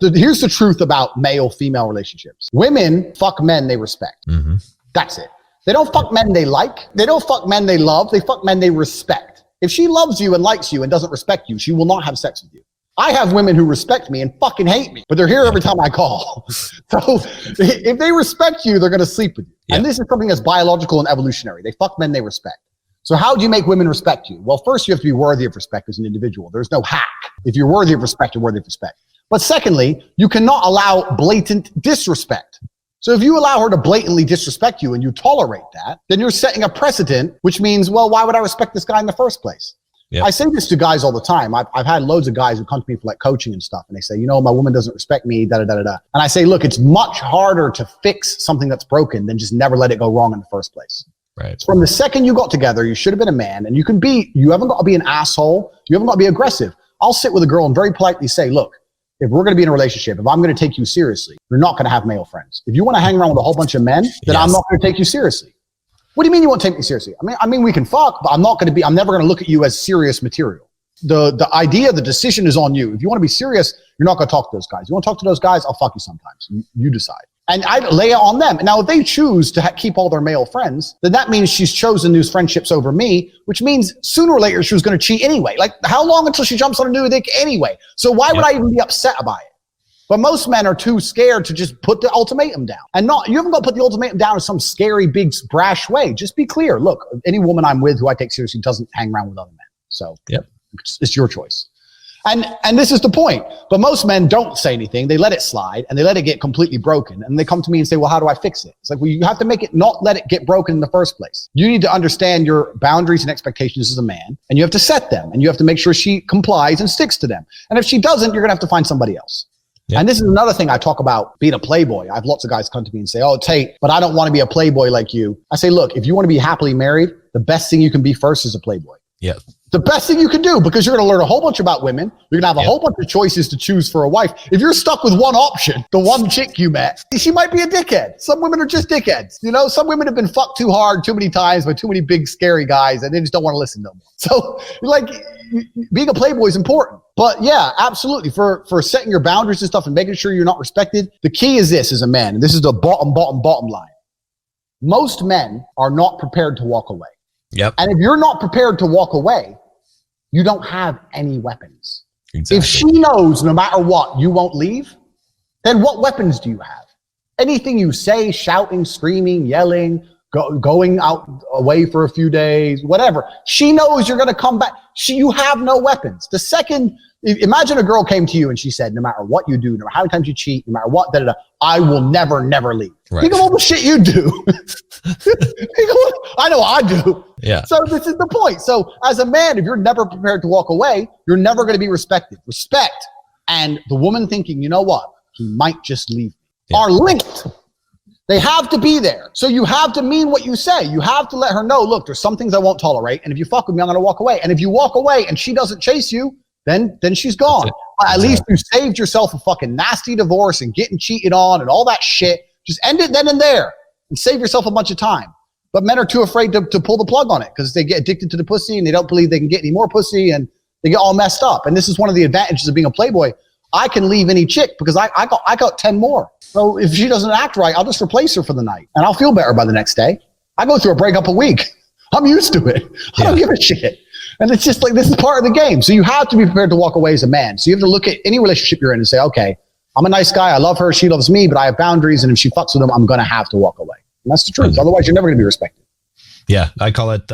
Here's the truth about male-female relationships. Women fuck men they respect. Mm-hmm. That's it. They don't fuck men they like. They don't fuck men they love. They fuck men they respect. If she loves you and likes you and doesn't respect you, she will not have sex with you. I have women who respect me and fucking hate me, but they're here every time I call. So if they respect you, they're going to sleep with you. Yeah. And this is something that's biological and evolutionary. They fuck men they respect. So how do you make women respect you? Well, first you have to be worthy of respect as an individual. There's no hack. If you're worthy of respect, you're worthy of respect. But secondly, you cannot allow blatant disrespect. So if you allow her to blatantly disrespect you and you tolerate that, then you're setting a precedent, which means, well, why would I respect this guy in the first place? Yep. I say this to guys all the time. I've had loads of guys who come to me for like coaching and stuff, and they say, you know, my woman doesn't respect me, da da da da da. And I say, look, it's much harder to fix something that's broken than just never let it go wrong in the first place. Right. From the second you got together, you should have been a man, and you haven't got to be an asshole. You haven't got to be aggressive. I'll sit with a girl and very politely say, look, if we're going to be in a relationship, if I'm going to take you seriously, you're not going to have male friends. If you want to hang around with a whole bunch of men, then I'm not going to take you seriously. What do you mean you won't take me seriously? I mean, we can fuck, but I'm never going to look at you as serious material. The idea, the decision is on you. If you want to be serious, you're not going to talk to those guys. You want to talk to those guys, I'll fuck you sometimes. You decide. And I lay it on them. Now, if they choose to keep all their male friends, then that means she's chosen these friendships over me, which means sooner or later she was going to cheat anyway. Like, how long until she jumps on a new dick anyway? So why would I even be upset about it? But most men are too scared to just put the ultimatum down. And you haven't got to put the ultimatum down in some scary, big, brash way. Just be clear. Look, any woman I'm with who I take seriously doesn't hang around with other men. So it's your choice. And this is the point. But most men don't say anything. They let it slide and they let it get completely broken. And they come to me and say, well, how do I fix it? It's like, well, you have to make it not let it get broken in the first place. You need to understand your boundaries and expectations as a man, and you have to set them, and you have to make sure she complies and sticks to them. And if she doesn't, you're going to have to find somebody else. Yep. And this is another thing I talk about, being a playboy. I have lots of guys come to me and say, oh, Tate, but I don't want to be a playboy like you. I say, look, if you want to be happily married, the best thing you can be first is a playboy. Yeah. The best thing you can do, because you're going to learn a whole bunch about women. You're going to have a whole bunch of choices to choose for a wife. If you're stuck with one option, the one chick you met, she might be a dickhead. Some women are just dickheads. You know, some women have been fucked too hard, too many times by too many big, scary guys, and they just don't want to listen to them. So, like, being a playboy is important. But yeah, absolutely. For setting your boundaries and stuff and making sure you're not respected, the key is this as a man, and this is the bottom line. Most men are not prepared to walk away. Yep. And if you're not prepared to walk away, you don't have any weapons. Exactly. If she knows no matter what, you won't leave, then what weapons do you have? Anything you say, shouting, screaming, yelling, going out away for a few days, whatever. She knows you're going to come back. You have no weapons. The second, imagine a girl came to you and she said, no matter what you do, no matter how many times you cheat, no matter what, I will never leave. Right. Think of all the shit you do. I know I do. Yeah. So this is the point. So as a man, if you're never prepared to walk away, you're never going to be respected. Respect and the woman thinking, you know what, he might just leave me, are linked. They have to be there. So you have to mean what you say. You have to let her know, look, there's some things I won't tolerate. And if you fuck with me, I'm going to walk away. And if you walk away and she doesn't chase you, then she's gone. But at least you saved yourself a fucking nasty divorce and getting cheated on and all that shit. Just end it then and there and save yourself a bunch of time. But men are too afraid to pull the plug on it because they get addicted to the pussy and they don't believe they can get any more pussy and they get all messed up. And this is one of the advantages of being a playboy. I can leave any chick because I got 10 more. So if she doesn't act right, I'll just replace her for the night and I'll feel better by the next day. I go through a breakup a week. I'm used to it. I don't give a shit. And it's just like, this is part of the game. So you have to be prepared to walk away as a man. So you have to look at any relationship you're in and say, okay, I'm a nice guy. I love her. She loves me, but I have boundaries. And if she fucks with them, I'm going to have to walk away. And that's the truth. Otherwise, you're never going to be respected. Yeah. I call it